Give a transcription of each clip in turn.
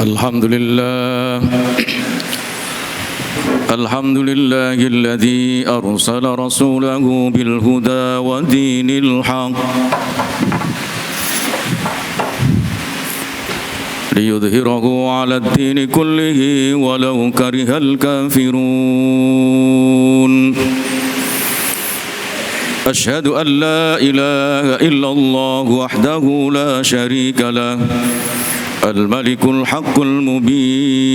الحمد لله الحمد لله الذي أرسل رسوله بالهدى ودين الحق ليظهره على الدين كله ولو كره الكافرون أشهد أن لا إله إلا الله وحده لا شريك له الملك الحق المبين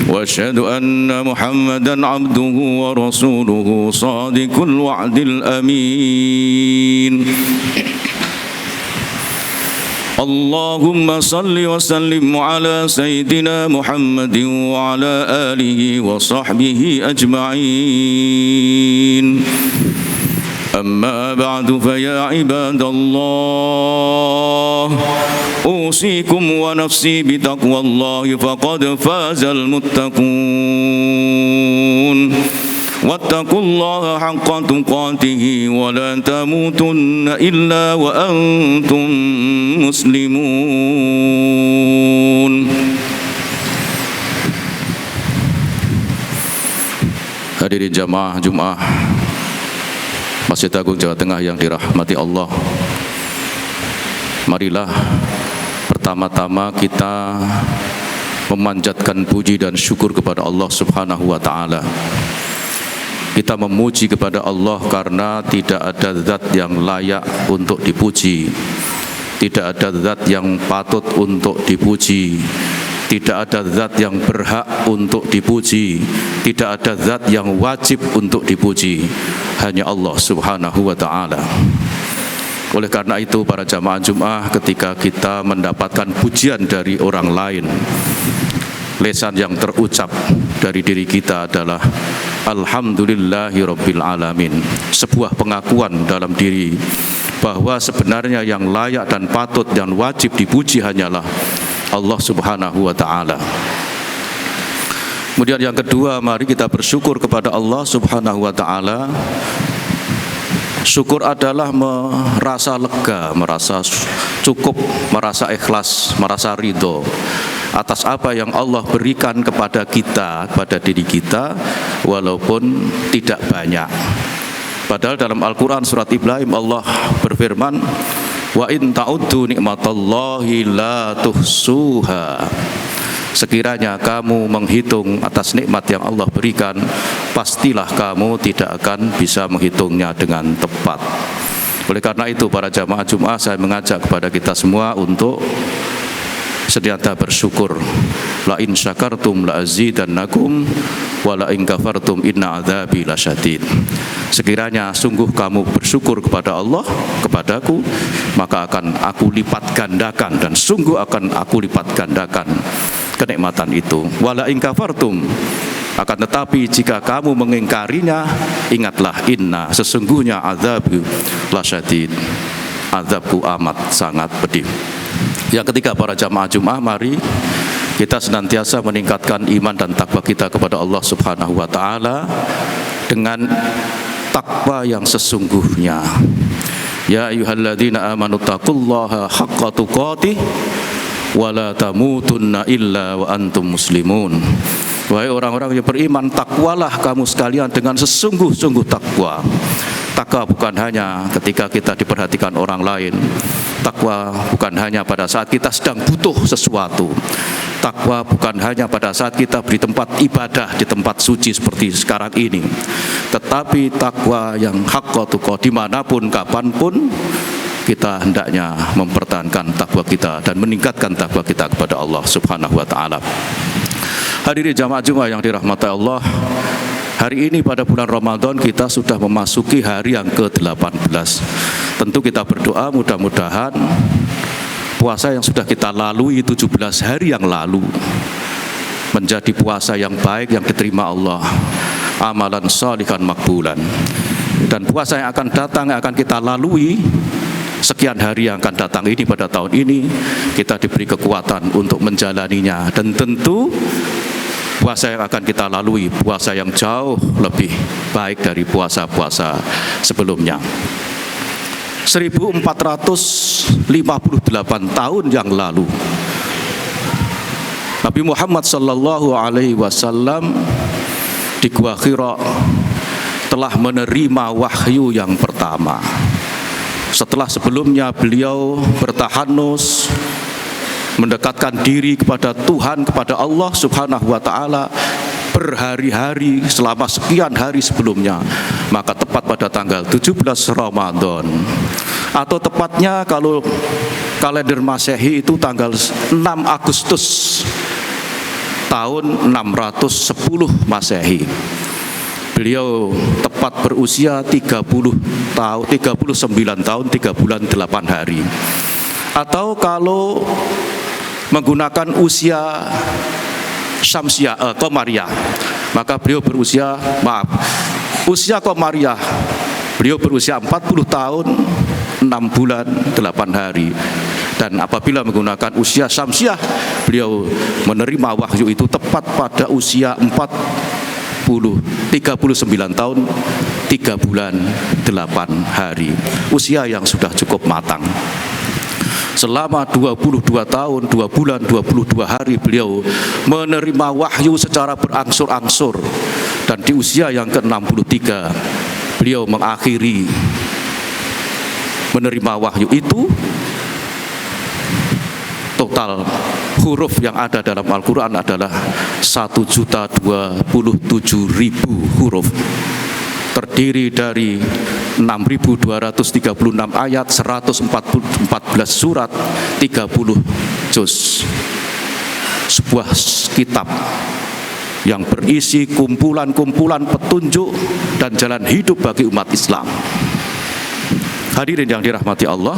وأشهد أن محمدًا عبده ورسوله صادق الوعد الأمين اللهم صل وسلم على سيدنا محمد وعلى آله وصحبه أجمعين أما بعد فيا عباد الله أوصيكم ونفسي بتقوى الله فقد فاز المتقون واتقوا الله حق تقاته ولا تموتن إلا وأنتم مسلمون. Hadirin jamaah Jumat Masjid Agung Jawa Tengah yang dirahmati Allah, marilah pertama-tama kita memanjatkan puji dan syukur kepada Allah Subhanahu wa Ta'ala. Kita memuji kepada Allah karena tidak ada zat yang layak untuk dipuji, tidak ada zat yang patut untuk dipuji, tidak ada zat yang berhak untuk dipuji, tidak ada zat yang wajib untuk dipuji, hanya Allah Subhanahu wa Ta'ala. Oleh karena itu para jamaah Jumat, ketika kita mendapatkan pujian dari orang lain, lesan yang terucap dari diri kita adalah Alhamdulillahirabbil alamin. Sebuah pengakuan dalam diri bahwa sebenarnya yang layak dan patut dan wajib dipuji hanyalah Allah Subhanahu wa Ta'ala. Kemudian yang kedua, mari kita bersyukur kepada Allah Subhanahu wa Ta'ala. Syukur adalah merasa lega, merasa cukup, merasa ikhlas, merasa ridho atas apa yang Allah berikan kepada kita, kepada diri kita, walaupun tidak banyak. Padahal dalam Al-Quran surat Ibrahim Allah berfirman, wa in ta'uddu nikmatallahi la tuhsuha. Sekiranya kamu menghitung atas nikmat yang Allah berikan, pastilah kamu tidak akan bisa menghitungnya dengan tepat. Oleh karena itu para jamaah Jumat, saya mengajak kepada kita semua untuk senantiasa bersyukur. La in syakartum la azidannakum wa la in kafartum inna adzabi lasyadid. Sekiranya sungguh kamu bersyukur kepada Allah, kepadaku, maka akan aku lipat gandakan, dan sungguh akan aku lipat gandakan kenikmatan itu. Wala in kafartum, akan tetapi jika kamu mengingkarinya, ingatlah inna, sesungguhnya azabku lasyadid, azabku amat sangat pedih. Yang ketiga para jamaah Jumat, mari kita senantiasa meningkatkan iman dan takwa kita kepada Allah Subhanahu wa Ta'ala dengan takwa yang sesungguhnya. Ya ayyuhalladzina amanu taqullaha haqqa tuqatih wa la tamutunna illa wa antum muslimun. Wahai orang-orang yang beriman, takwalah kamu sekalian dengan sesungguh-sungguh takwa. Takwa bukan hanya ketika kita diperhatikan orang lain. Takwa bukan hanya pada saat kita sedang butuh sesuatu. Takwa bukan hanya pada saat kita di tempat ibadah, di tempat suci seperti sekarang ini. Tetapi takwa yang haqqa tuqah, dimanapun, kapanpun, kita hendaknya mempertahankan takwa kita dan meningkatkan takwa kita kepada Allah Subhanahu wa Ta'ala. Hadirin jamaah Jumat yang dirahmati Allah, hari ini pada bulan Ramadan kita sudah memasuki hari yang ke-18. Tentu kita berdoa mudah-mudahan puasa yang sudah kita lalui 17 hari yang lalu menjadi puasa yang baik, yang diterima Allah, amalan shalihan makbulan. Dan puasa yang akan datang, yang akan kita lalui sekian hari yang akan datang ini, pada tahun ini kita diberi kekuatan untuk menjalaninya. Dan tentu puasa yang akan kita lalui, puasa yang jauh lebih baik dari puasa-puasa sebelumnya. 1458 tahun yang lalu Nabi Muhammad sallallahu alaihi wasallam di Gua Hira telah menerima wahyu yang pertama. Setelah sebelumnya beliau bertahanus mendekatkan diri kepada Tuhan, kepada Allah Subhanahu wa taala berhari-hari selama sekian hari sebelumnya, maka tepat pada tanggal 17 Ramadan, atau tepatnya kalau kalender Masehi itu tanggal 6 Agustus tahun 610 Masehi. Beliau tepat berusia 39 tahun 3 bulan 8 hari. Atau kalau menggunakan usia Syamsiah, Komariah, maka beliau berusia, usia Komariah, beliau berusia 40 tahun 6 bulan 8 hari. Dan apabila menggunakan usia Syamsiah, beliau menerima wahyu itu tepat pada usia 39 tahun 3 bulan 8 hari. Usia yang sudah cukup matang. Selama 22 tahun, 2 bulan, 22 hari beliau menerima wahyu secara berangsur-angsur. Dan di usia yang ke-63 beliau mengakhiri menerima wahyu itu. Total huruf yang ada dalam Al-Quran adalah 1.027.000 huruf, terdiri dari 6.236 ayat, 114 surat, 30 juz. Sebuah kitab yang berisi kumpulan-kumpulan petunjuk dan jalan hidup bagi umat Islam. Hadirin yang dirahmati Allah,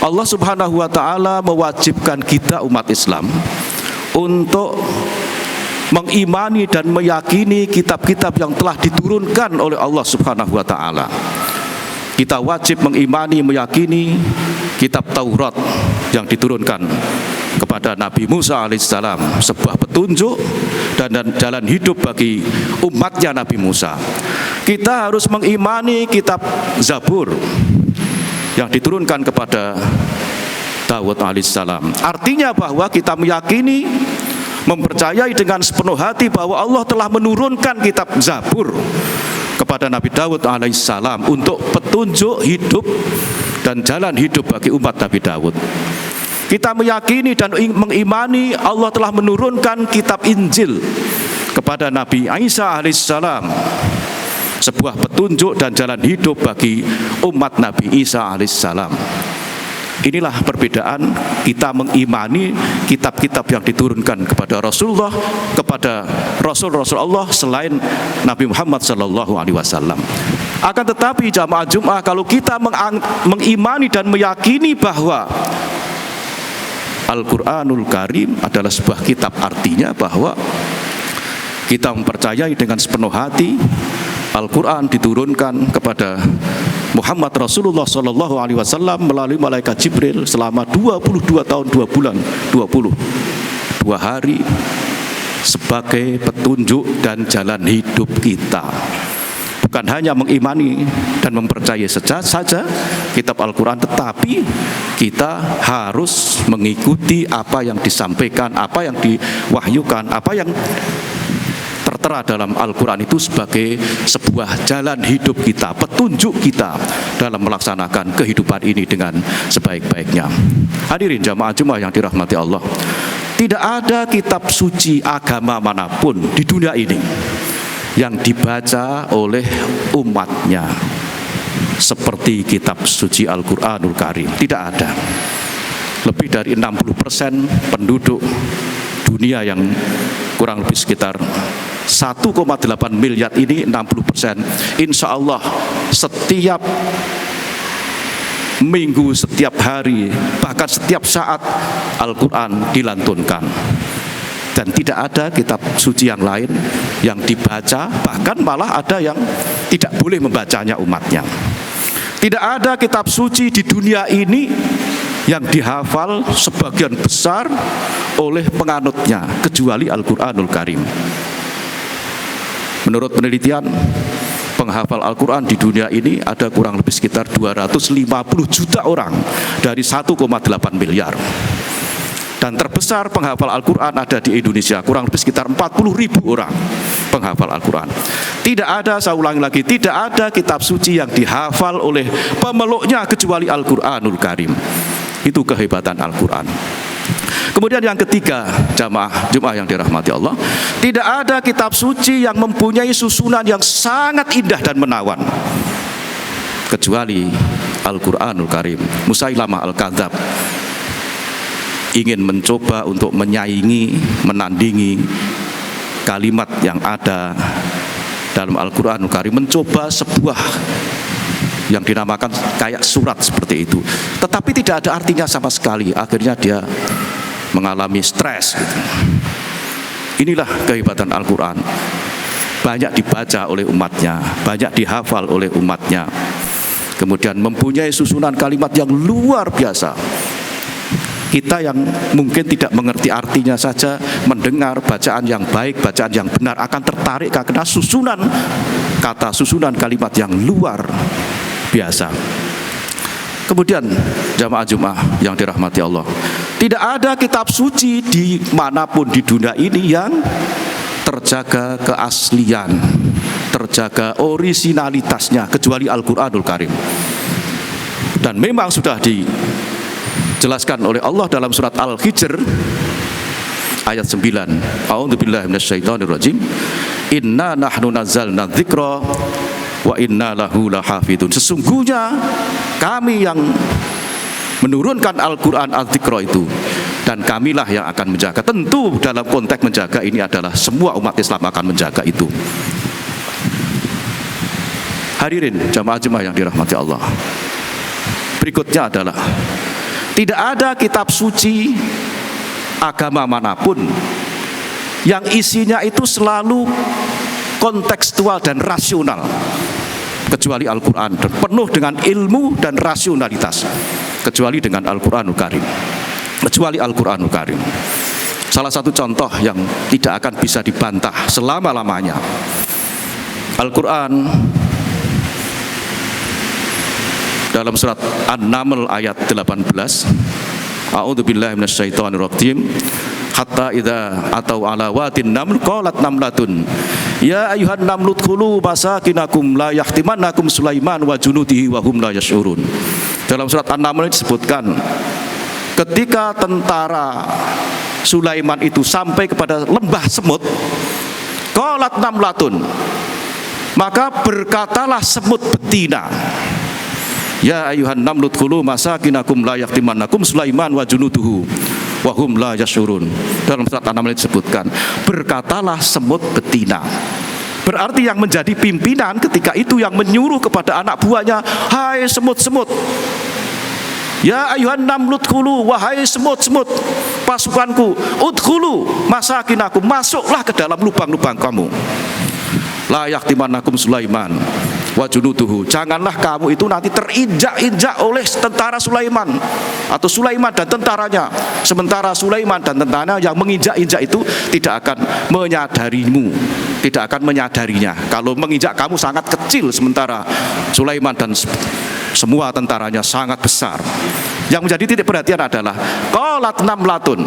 Allah Subhanahu wa taala mewajibkan kita umat Islam untuk mengimani dan meyakini kitab-kitab yang telah diturunkan oleh Allah Subhanahu wa taala. Kita wajib mengimani, meyakini kitab Taurat yang diturunkan kepada Nabi Musa alaihissalam, sebuah petunjuk dan jalan hidup bagi umatnya Nabi Musa. Kita harus mengimani kitab Zabur yang diturunkan kepada Daud alaihissalam. Artinya bahwa kita meyakini, mempercayai dengan sepenuh hati bahwa Allah telah menurunkan kitab Zabur kepada Nabi Daud alaihissalam untuk petunjuk hidup dan jalan hidup bagi umat Nabi Daud. Kita meyakini dan mengimani Allah telah menurunkan kitab Injil kepada Nabi Isa alaihissalam, sebuah petunjuk dan jalan hidup bagi umat Nabi Isa alaihissalam. Inilah perbedaan kita mengimani kitab-kitab yang diturunkan kepada Rasulullah, kepada Rasul-Rasul Allah selain Nabi Muhammad sallallahu alaihi wasallam. Akan tetapi jamaah Jum'ah, kalau kita mengimani dan meyakini bahwa Al-Quranul Karim adalah sebuah kitab, artinya bahwa kita mempercayai dengan sepenuh hati Al-Quran diturunkan kepada Muhammad Rasulullah sallallahu alaihi wasallam melalui malaikat Jibril selama 22 tahun 2 bulan 22 hari sebagai petunjuk dan jalan hidup kita. Bukan hanya mengimani dan mempercayai saja kitab Al-Quran, tetapi kita harus mengikuti apa yang disampaikan, apa yang diwahyukan, apa yang tertera dalam Al-Quran itu sebagai sebuah jalan hidup kita, petunjuk kita dalam melaksanakan kehidupan ini dengan sebaik-baiknya. Hadirin jamaah Jumat yang dirahmati Allah, tidak ada kitab suci agama manapun di dunia ini yang dibaca oleh umatnya seperti kitab suci Al-Quranul Karim. Tidak ada. Lebih dari 60% penduduk dunia yang kurang lebih sekitar 1,8 miliar ini, 60%, insya Allah setiap minggu, setiap hari, bahkan setiap saat Al-Quran dilantunkan. Dan tidak ada kitab suci yang lain yang dibaca, bahkan malah ada yang tidak boleh membacanya umatnya. Tidak ada kitab suci di dunia ini yang dihafal sebagian besar oleh penganutnya kecuali Al-Quranul Karim. Menurut penelitian, penghafal Al-Quran di dunia ini ada kurang lebih sekitar 250 juta orang dari 1,8 miliar. Dan terbesar penghafal Al-Quran ada di Indonesia, kurang lebih sekitar 40.000 orang penghafal Al-Quran. Tidak ada, saya ulangi lagi, tidak ada kitab suci yang dihafal oleh pemeluknya kecuali Al-Quranul Karim. Itu kehebatan Al-Quran. Kemudian yang ketiga, jamaah Jumat yang dirahmati Allah, tidak ada kitab suci yang mempunyai susunan yang sangat indah dan menawan kecuali Al-Quranul Karim. Musailamah Al-Kadzab ingin mencoba untuk menyaingi, menandingi kalimat yang ada dalam Al-Quranul Karim, mencoba sebuah yang dinamakan kayak surat seperti itu, tetapi tidak ada artinya sama sekali. Akhirnya dia mengalami stres gitu. Inilah kehebatan Al-Quran, banyak dibaca oleh umatnya, banyak dihafal oleh umatnya, kemudian mempunyai susunan kalimat yang luar biasa. Kita yang mungkin tidak mengerti artinya saja, mendengar bacaan yang baik, bacaan yang benar, akan tertarik karena susunan kata, susunan kalimat yang luar biasa. Kemudian jamaah Jumat yang dirahmati Allah, tidak ada kitab suci di manapun di dunia ini yang terjaga keaslian, terjaga orisinalitasnya kecuali Al-Quranul Karim. Dan memang sudah dijelaskan oleh Allah dalam surat Al-Hijr ayat 9. A'udzubillahi minasyaitonirrajim. Inna nahnu nazzalna dzikra wa inna lahu lahafidun. Sesungguhnya kami yang menurunkan Al-Quran Al-Dzikra itu, dan kamilah yang akan menjaga. Tentu dalam konteks menjaga ini adalah semua umat Islam akan menjaga itu. Hadirin jamaah Jumat yang dirahmati Allah, berikutnya adalah tidak ada kitab suci agama manapun yang isinya itu selalu kontekstual dan rasional kecuali Al-Quran, dan penuh dengan ilmu dan rasionalitas kecuali dengan Al-Quranul Karim, kecuali Al-Quranul Karim. Salah satu contoh yang tidak akan bisa dibantah selama-lamanya, Al-Quran dalam surat An-Naml ayat 18. A'udzubillahi minasyaitonirrajim. Hatta idza atau ala watin naml qalat namlatun ya ayyuhan namlut khulu masakinakum la yahtimannakum Sulaiman wa junudihi wa hum la yash'urun. Dalam surat An-Naml disebutkan ketika tentara Sulaiman itu sampai kepada lembah semut, qalat namlatun, maka berkatalah semut betina, ya ayyuhan namlut khulu masakinakum la yahtimannakum Sulaiman wa junuduhu wa hum la yash'urun. Dalam surat An-Naml disebutkan berkatalah semut betina. Berarti yang menjadi pimpinan ketika itu yang menyuruh kepada anak buahnya, hai semut-semut, ya ayyuhan namlut khulu, wahai semut-semut pasukanku, udkhulu masakinakum, masuklah ke dalam lubang-lubang kamu, la yahtimannakum Sulaiman wa junuduhu, janganlah kamu itu nanti terinjak-injak oleh tentara Sulaiman atau Sulaiman dan tentaranya, sementara Sulaiman dan tentaranya yang menginjak-injak itu tidak akan menyadarimu, tidak akan menyadarinya. Kalau menginjak kamu sangat kecil, sementara Sulaiman dan semua tentaranya sangat besar. Yang menjadi titik perhatian adalah qalat namlatun,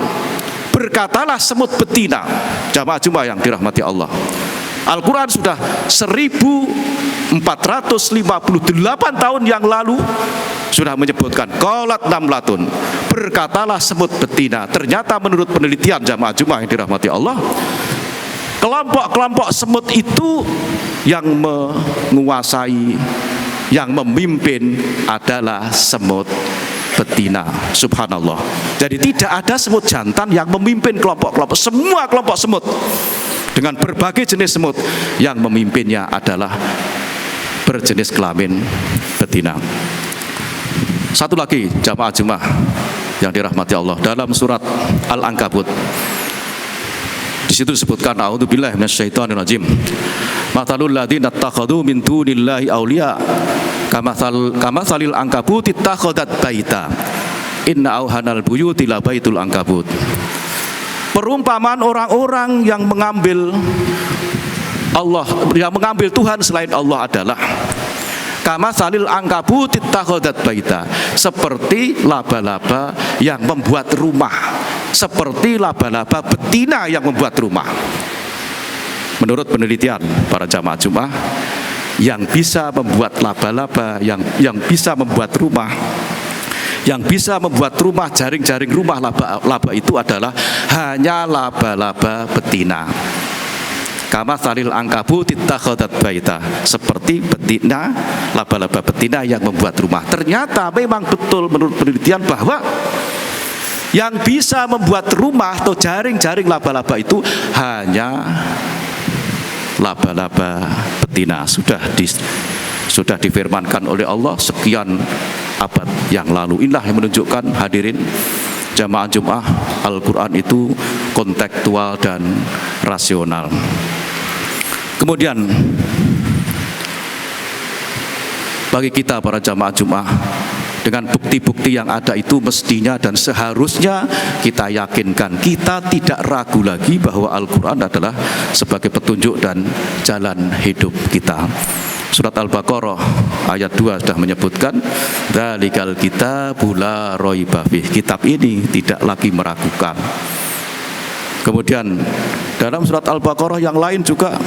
berkatalah semut betina. Jamaah Jumat yang dirahmati Allah, Al-Quran sudah 1458 tahun yang lalu sudah menyebutkan qalat namlatun, berkatalah semut betina. Ternyata menurut penelitian jamaah Jumat yang dirahmati Allah, kelompok-kelompok semut itu yang menguasai, yang memimpin adalah semut betina. Subhanallah. Jadi tidak ada semut jantan yang memimpin kelompok-kelompok, semua kelompok semut dengan berbagai jenis semut yang memimpinnya adalah berjenis kelamin betina. Satu lagi jamaah Jumat yang dirahmati Allah, dalam surat Al-Ankabut di situ disebutkan a'udzubillahi minasyaitonirrajim. Mathalul ladzina ittakhadhu min dunillahi auliya kamathalil ankabuti ittakhadat baita inna auhanal buyuti la baitul ankabut. Perumpamaan orang-orang yang mengambil Allah, yang mengambil Tuhan selain Allah adalah kamathalil ankabut ittakhadat baita, seperti laba-laba yang membuat rumah seperti laba-laba betina yang membuat rumah. Menurut penelitian para jamaah Jumat, yang bisa membuat laba-laba, yang bisa membuat rumah, yang bisa membuat rumah, jaring-jaring rumah laba itu adalah hanya laba-laba betina. Kama salil angkabut ittakhadat baita, seperti betina, laba-laba betina yang membuat rumah. Ternyata memang betul menurut penelitian bahwa yang bisa membuat rumah atau jaring-jaring laba-laba itu hanya laba-laba betina. Sudah difirmankan oleh Allah sekian abad yang lalu. Inilah yang menunjukkan, hadirin jamaah Jumat, Al-Quran itu kontekstual dan rasional. Kemudian bagi kita para jamaah Jumat, dengan bukti-bukti yang ada itu mestinya dan seharusnya kita yakinkan, kita tidak ragu lagi bahwa Al-Quran adalah sebagai petunjuk dan jalan hidup kita. Surat Al-Baqarah ayat 2 sudah menyebutkan, dzalikal kitabu la raiba fih, kitab ini tidak lagi meragukan. Kemudian dalam surat Al-Baqarah yang lain juga,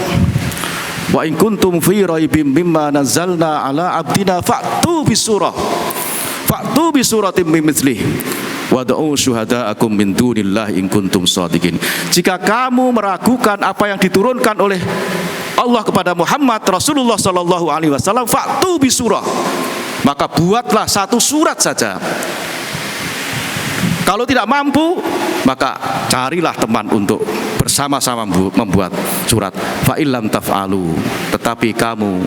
wa in kuntum fi raibim mimma nazzalna ala abdina fa'tu bisuratim min mithlih wad'u syuhada'akum min dunillahi in kuntum shadiqin. Jika kamu meragukan apa yang diturunkan oleh Allah kepada Muhammad Rasulullah sallallahu alaihi wasallam, fa'tu bisurah, maka buatlah satu surat saja. Kalau tidak mampu, maka carilah teman untuk bersama-sama membuat surat. Fa illam taf'alu, tetapi kamu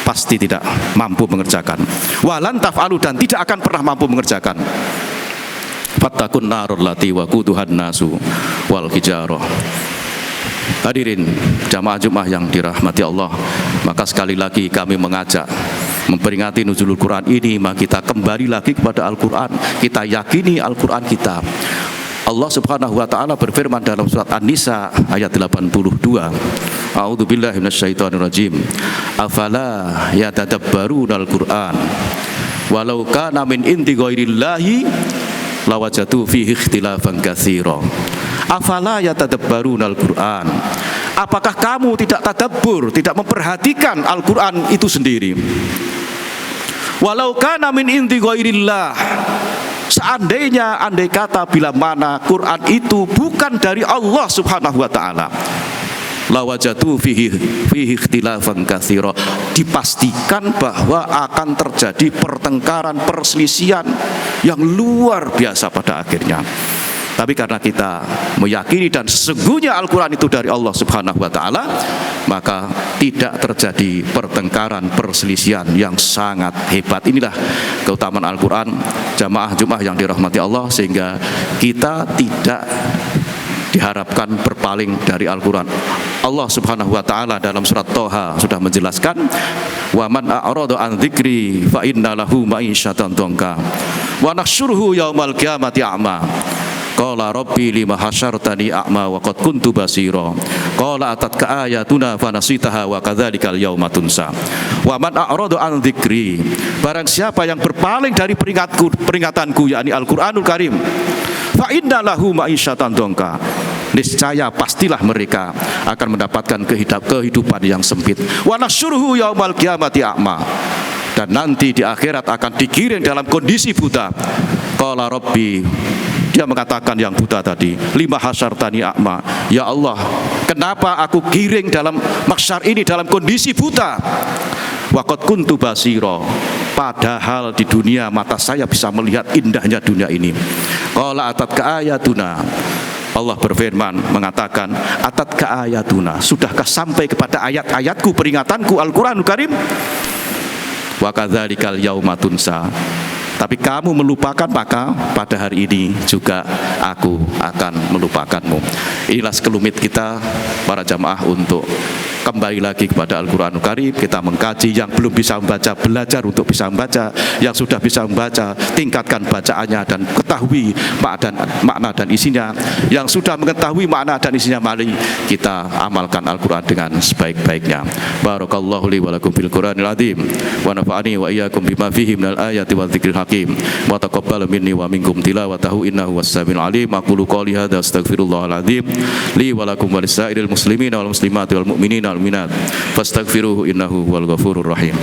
pasti tidak mampu mengerjakan. Walan taf'alu, dan tidak akan pernah mampu mengerjakan. Fattakun narul lati waquduhan nasu wal hijarah. Hadirin jamaah Jumat yang dirahmati Allah, maka sekali lagi kami mengajak, memperingati nuzulul Quran ini, maka kita kembali lagi kepada Al-Quran, kita yakini Al-Quran kita. Allah Subhanahu wa taala berfirman dalam surat An-Nisa ayat 82, A'udzubillahi minasyaitonirrajim. Afala yatadabbarunal Qur'an walau kana min indi ghairillahi lawajadu fihi ikhtilafan katsira. Afala yatadabbarunal Qur'an, apakah kamu tidak tadabbur, tidak memperhatikan Al-Qur'an itu sendiri? Walau kana min indi ghairillah, seandainya, andai kata, bila mana Quran itu bukan dari Allah Subhanahu wa taala, lawajatu fihi ikhtilafan katsira, dipastikan bahwa akan terjadi pertengkaran, perselisihan yang luar biasa pada akhirnya. Tapi karena kita meyakini dan sesungguhnya Al-Quran itu dari Allah Subhanahu wa ta'ala, maka tidak terjadi pertengkaran, perselisihan yang sangat hebat. Inilah keutamaan Al-Quran, jamaah Jumat yang dirahmati Allah, sehingga kita tidak diharapkan berpaling dari Al-Quran. Allah Subhanahu wa ta'ala dalam surat Toha sudah menjelaskan, wa man a'rada an dzikri fa inna lahu ma'isyatan dhanka wa nahsyuruhu yaumal qiyamati a'ma. Qala rabbi lima hasyartani a'ma wa qad kuntu basira. Qala atatka ayatuna fanasitaha wa kadzalikal yauma tunsa. Wa man a'rada an dzikri, barang siapa yang berpaling dari peringatanku, yakni Al-Qur'anul Karim, fa inna lahu ma'isyatan dhanka, niscaya pastilah mereka akan mendapatkan kehidupan yang sempit. Wa nasyuruhu yaumal qiyamati a'ma, dan nanti di akhirat akan digiring dalam kondisi buta. Qala rabbi, dia mengatakan yang buta tadi, lima hasyartani a'ma, ya Allah, kenapa aku giring dalam mahsyar ini dalam kondisi buta? Wa qad kuntu basira, padahal di dunia mata saya bisa melihat indahnya dunia ini. Qala atatka ayatuna, Allah berfirman mengatakan, atatka ayatuna, sudahkah sampai kepada ayat-ayatku, peringatanku Al-Qur'anul Karim? Wa kadzalikal yauma tunsa, tapi kamu melupakan, maka pada hari ini juga aku akan melupakanmu. Inilah sekelumit kita para jamaah untuk kembali lagi kepada Al-Quranul Karim, kita mengkaji. Yang belum bisa membaca, belajar untuk bisa membaca. Yang sudah bisa membaca, tingkatkan bacaannya dan ketahui makna dan isinya. Yang sudah mengetahui makna dan isinya, mari kita amalkan Al-Quran dengan sebaik-baiknya. Barakallahu li wa lakum fil Qur'anil azim wa nafa'ani wa iyyakum bima fihi minal ayati wa dzikril hakim wa taqabbal minni wa minkum tilawatahu innahu was-sami'ul alim. Aqulu qouli hadza astaghfirullahal azim li wa lakum wa lisairil muslimina wal muslimati wal mu'minina wal mu'minat fastaghfiruhu innahu huwal ghafurur rahim.